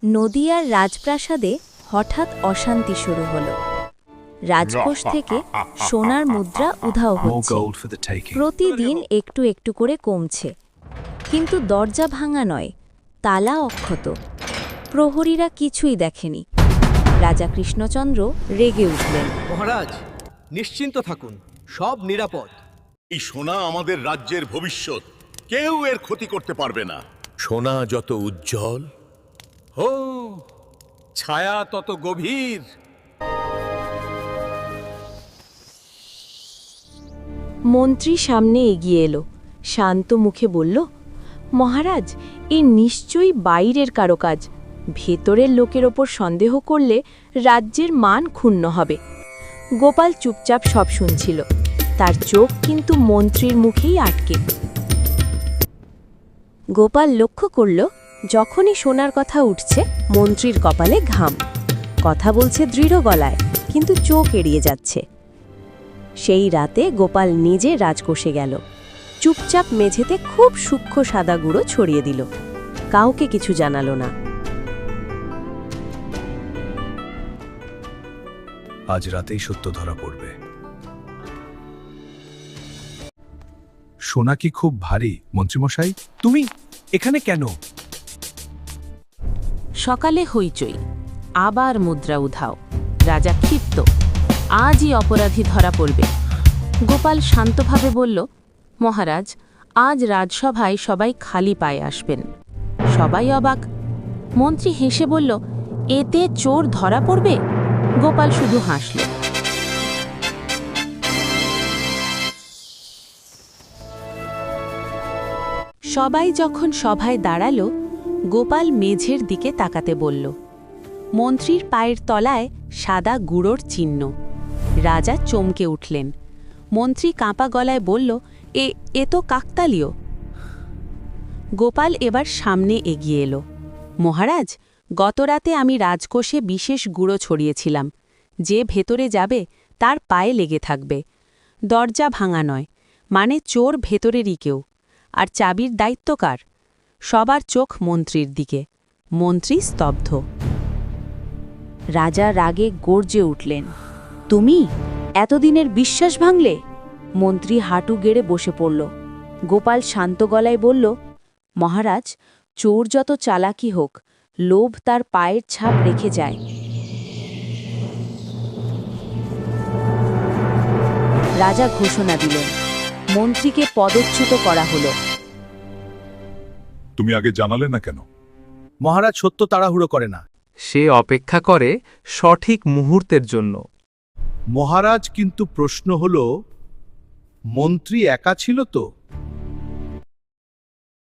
নদিয়ার রাজপ্রাসাদে হঠাৎ অশান্তি শুরু হলো। রাজকোষ থেকে সোনার মুদ্রা উধাও হচ্ছে, প্রতিদিন একটু একটু করে কমছে। কিন্তু দরজা ভাঙা নয়, তালা অক্ষত। প্রহরীরা কিছুই দেখেনি। রাজা কৃষ্ণচন্দ্র রেগে উঠলেন। মহারাজ, নিশ্চিন্ত থাকুন, সব নিরাপদ। এই সোনা আমাদের রাজ্যের ভবিষ্যৎ, কেউ এর ক্ষতি করতে পারবে না। সোনা যত উজ্জ্বল, হো, ছায়া তত গভীর। মন্ত্রী সামনে এগিয়ে এলো, শান্ত মুখে বলল, মহারাজ, এ নিশ্চয়ই বাইরের কারো কাজ। ভেতরের লোকের ওপর সন্দেহ করলে রাজ্যের মান ক্ষুণ্ণ হবে। গোপাল চুপচাপ সব শুনছিল, তার চোখ কিন্তু মন্ত্রীর মুখেই আটকে। গোপাল লক্ষ্য করল, যখনই শোনার কথা উঠছে মন্ত্রীর কপালে ঘাম। কথা বলছে দৃঢ় গলায়, কিন্তু চোখ এড়িয়ে যাচ্ছে। সেই রাতে গোপাল নিজে রাজকোষে গেল, চুপচাপ মেঝেতে খুব সূক্ষ্ম সাদা গুঁড়ো ছড়িয়ে দিল, কাউকে কিছু জানালো না। আজ রাতেই সত্য ধরা পড়বে। সোনা কি খুব ভারী, মন্ত্রীমশাই? তুমি এখানে কেন? সকালে হইচই, আবার মুদ্রা উধাও। রাজা ক্ষিপ্ত, আজই অপরাধী ধরা পড়বে। গোপাল শান্তভাবে বলল, মহারাজ, আজ রাজসভায় সবাই খালি পায়ে আসবেন। সবাই অবাক। মন্ত্রী হেসে বলল, এতে চোর ধরা পড়বে? গোপাল শুধু হাসল। সবাই যখন সভায় দাঁড়ালো, গোপাল মেঝের দিকে তাকাতে বলল। মন্ত্রীর পায়ের তলায় সাদা গুঁড়োর চিহ্ন। রাজা চমকে উঠলেন। মন্ত্রী কাঁপা গলায় বলল, এ তো কাকতালীয়। গোপাল এবার সামনে এগিয়ে এলো। মহারাজ, গতরাতে আমি রাজকোষে বিশেষ গুঁড়ো ছড়িয়েছিলাম। যে ভেতরে যাবে তার পায়ে লেগে থাকবে। দরজা ভাঙা নয়, মানে চোর ভেতরেরই কেউ। আর চাবির দায়িত্ব কার? সবার চোখ মন্ত্রীর দিকে। মন্ত্রী স্তব্ধ। রাজা রাগে গর্জে উঠলেন, তুমি এতদিনের বিশ্বাস ভাঙলে? মন্ত্রী হাঁটু গেড়ে বসে পড়ল। গোপাল শান্ত গলায় বলল, মহারাজ, চোর যত চালাকি হোক, লোভ তার পায়ের ছাপ রেখে যায়। রাজা ঘোষণা দিলেন, মন্ত্রীকে পদচ্যুত করা হলো। তুমি আগে জানালে না কেন? মহারাজ সত্য তাড়াহুড়ো করে না। সে অপেক্ষা করে সঠিক মুহূর্তের জন্য। মহারাজ, কিন্তু প্রশ্ন হলো, মন্ত্রী একা ছিল তো?